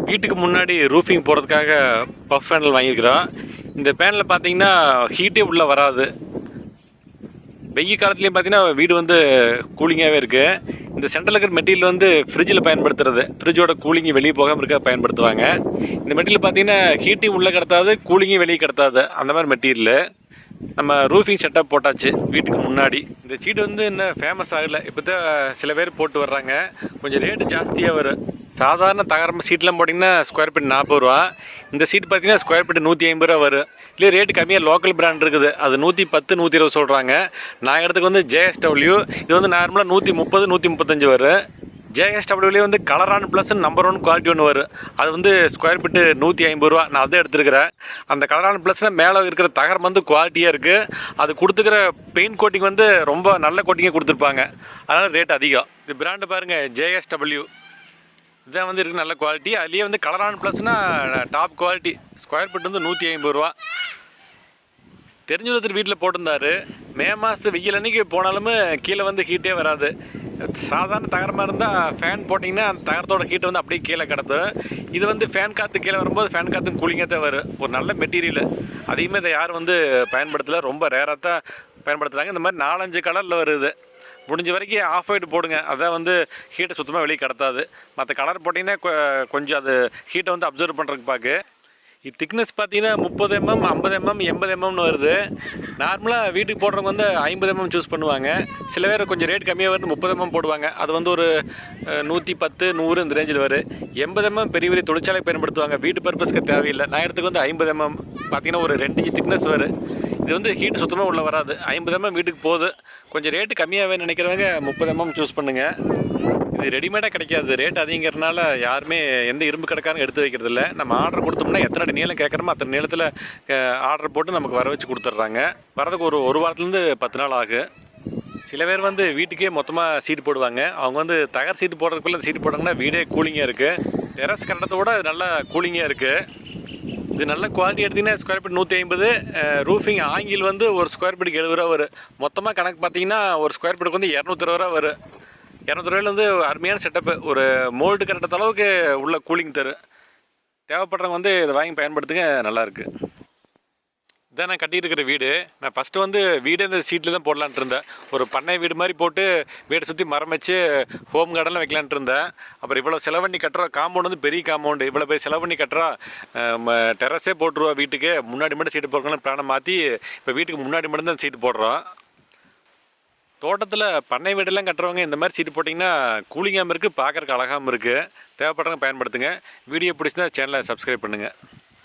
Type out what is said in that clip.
வீட்டுக்கு முன்னாடி ரூஃபிங் போடுறதுக்காக பஃப் பேனல் வாங்கியிருக்கிறோம். இந்த பேனலில் பார்த்தீங்கன்னா ஹீட்டே உள்ளே வராது. வெயில் காலத்துலேயும் பார்த்தீங்கன்னா வீடு வந்து கூலிங்காகவே இருக்குது. இந்த சென்டரில் இருக்கிற மெட்டீரியல் வந்து ஃப்ரிட்ஜில் பயன்படுத்துறது, ஃப்ரிட்ஜோட கூலிங்கி வெளியே போகாமல் இருக்க பயன்படுத்துவாங்க. இந்த மெட்டீரியல் பார்த்தீங்கன்னா ஹீட்டையும் உள்ளே கிடத்தாது, கூலிங்கும் வெளியே கிடத்தாது. அந்த மாதிரி மெட்டீரியல் நம்ம ரூஃபிங் செட்டப் போட்டாச்சு வீட்டுக்கு முன்னாடி. இந்த சீட்டு வந்து இன்னும் ஃபேமஸ் ஆகலை. இப்போ தான் சில பேர் போட்டு வர்றாங்க. கொஞ்சம் ரேட்டு ஜாஸ்தியாக வரும். சாதாரண தகரமாக சீட்லாம் போட்டிங்கன்னா ஸ்கொயர் ஃபீட் 40 ரூபா. இந்த சீட் பார்த்தீங்கன்னா ஸ்கொயர் ஃபீட் 150 ரூபா வரும். இல்லை ரேட்டு கம்மியாக லோக்கல் பிராண்ட் இருக்குது, அது 110 120 சொல்கிறாங்க. நான் இடத்துக்கு வந்து JSW, இது வந்து நார்மலாக 130 135 வரும். JSWலேயே வந்து கலரான் ப்ளஸ் நம்பர் 1 குவாலிட்டி ஒன்று வரும். அது வந்து ஸ்கொயர் ஃபீட்டு 150 ரூபா. நான் அதை எடுத்துருக்கிறேன். அந்த கலரான் ப்ளஸ்னால் மேலே இருக்கிற தகரம் வந்து குவாலிட்டியாக இருக்குது. அது கொடுத்துக்கிற பெயிண்ட் கோட்டிங் வந்து ரொம்ப நல்ல கோட்டிங்கே கொடுத்துருப்பாங்க. அதனால் ரேட் அதிகம். இது பிராண்டு பாருங்கள், JSW இதான் வந்து இருக்குது, நல்ல குவாலிட்டி. அதுலேயே வந்து கலரான் ப்ளஸ்னால் டாப் குவாலிட்டி. ஸ்கொயர் ஃபீட் வந்து 150 ரூபா. தெரிஞ்ச ஒருத்தர் வீட்டில் போட்டிருந்தார். மே மாதம் வெயில் அன்றைக்கி போனாலுமே கீழே வந்து ஹீட்டே வராது. சாதாரண தகரமாக இருந்தால் ஃபேன் போட்டிங்கன்னா அந்த தகரத்தோட ஹீட்டை வந்து அப்படியே கீழே கிடத்தும். இது வந்து ஃபேன் காற்று கீழே வரும்போது ஃபேன் காற்று கூலிங்காக தான் வரும். ஒரு நல்ல மெட்டீரியல். அதையுமே இதை யாரும் வந்து பயன்படுத்தலை, ரொம்ப ரேராக தான் பயன்படுத்துகிறாங்க. இந்த மாதிரி 4-5 கலரில் வருது. முடிஞ்ச வரைக்கும் ஆஃப் ஒயிட் போடுங்க, அதான் வந்து ஹீட்டை சுத்தமாக வெளியே கடத்தாது. மற்ற கலர் போட்டிங்கன்னா கொஞ்சம் அது ஹீட்டை வந்து அப்சர்வ் பண்ணுறதுக்கு பார்க்கு. இது திக்னஸ் பார்த்தீங்கன்னா 30 mm 50 mm 80 mmனு வருது. நார்மலாக வீட்டுக்கு போடுறவங்க வந்து 50 mm சூஸ் பண்ணுவாங்க. சில பேர் கொஞ்சம் ரேட் கம்மியாக வருது 30 mm போடுவாங்க. அது வந்து ஒரு 110 100 இந்த ரேஞ்சில் வரும். 80 mm பெரிய பெரிய தொழிற்சாலை பயன்படுத்துவாங்க, வீட்டு பர்பஸ்க்கு தேவையில்லை. நான் இடத்துக்கு வந்து 50 mm பார்த்தீங்கன்னா ஒரு 2 இன்ச் திக்னஸ் வரும். இது வந்து ஹீட்டு சுத்தமாக உள்ளே வராது. 50 mm வீட்டுக்கு போகுது. கொஞ்சம் ரேட்டு கம்மியாகவே நினைக்கிறவங்க 30 mm சூஸ் பண்ணுங்கள். இது ரெடிமேடாக கிடைக்காது, ரேட் அதிகங்கிறதுனால யாருமே எந்த இரும்பு கடைக்காரங்க எடுத்து வைக்கிறதில்ல. நம்ம ஆர்டர் கொடுத்தோம்னா எத்தனை அடி நீளம் கேட்குறோமோ அத்தனை நீளத்தில் ஆர்டர் போட்டு நமக்கு வர வச்சு கொடுத்துட்றாங்க. வரதுக்கு ஒரு வாரத்துலேருந்து 10 நாள் ஆகும். சில பேர் வந்து வீட்டுக்கே மொத்தமாக சீட்டு போடுவாங்க. அவங்க வந்து தகர் சீட்டு போடுறதுக்குள்ளே சீட்டு போட்டாங்கன்னா வீடே கூலிங்காக இருக்குது. டெரஸ் கட்டடத்தோட நல்லா கூலிங்காக இருக்குது. இது நல்ல குவாலிட்டி எடுத்திங்கன்னா ஸ்கொயர் ஃபீட் 150. ரூஃபிங் ஆங்கில் வந்து ஒரு ஸ்கொயர் ஃபீட்டுக்கு 70 ரூபா வரும். மொத்தமாக கணக்கு பார்த்தீங்கன்னா ஒரு ஸ்கொயர் ஃபீட்டுக்கு வந்து 220 ரூபா வரும். 200 ரூபாயில் வந்து அருமையான செட்டப்பு, ஒரு மோல்டு கரெக்டான அளவுக்கு உள்ள கூலிங் தரும். தேவைப்படுறவங்க வந்து இதை வாங்கி பயன்படுத்துங்க, நல்லாயிருக்கு. இதான் நான் கட்டிகிட்டு இருக்கிற வீடு. நான் ஃபஸ்ட்டு வந்து வீடே இந்த சீட்டில் தான் போடலான்ட்டு இருந்தேன். ஒரு பண்ணை வீடு மாதிரி போட்டு வீடை சுற்றி மரம் வச்சு ஹோம் கார்டெல்லாம் வைக்கலான்ட்டு இருந்தேன். அப்புறம் இவ்வளோ செலவு பண்ணி கட்டுறோம், காம்பவுண்ட் வந்து பெரிய காம்பவுண்டு, இவ்வளோ போய் செலவு பண்ணி கட்டுறோம். டெரஸே போட்டுருவா வீட்டுக்கு முன்னாடி மட்டும் சீட்டு போடுறோம்னு பிளானை மாற்றி இப்போ வீட்டுக்கு முன்னாடி மட்டும் தான் சீட்டு போடுறோம். தோட்டத்தில் பண்ணை வீடெல்லாம் கட்டுறவங்க இந்த மாதிரி சீட்டு போட்டிங்கன்னா கூலிங்காகவும் இருக்குது, பார்க்குறக்கு அழகாகவும் இருக்குது. தேவைப்படுறவங்க பயன்படுத்துங்க. வீடியோ பிடிச்சிருந்தா சேனலை சப்ஸ்கிரைப் பண்ணுங்கள்.